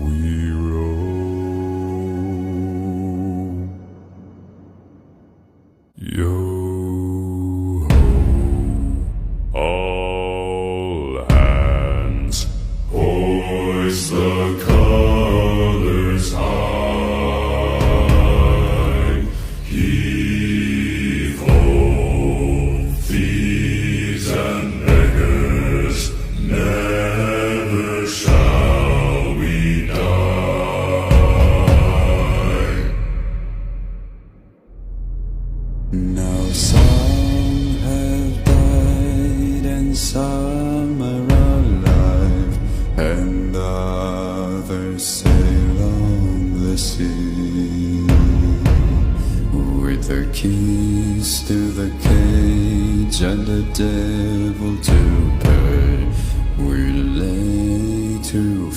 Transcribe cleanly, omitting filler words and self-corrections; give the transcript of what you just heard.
we roll. Yo ho, all hands, hoist the colors high. Heave ho, thieves and beggars, never shall we die. Now some have died and some are alive, and others sail on the sea. With their keys to the cage and the devil to pay, we lay to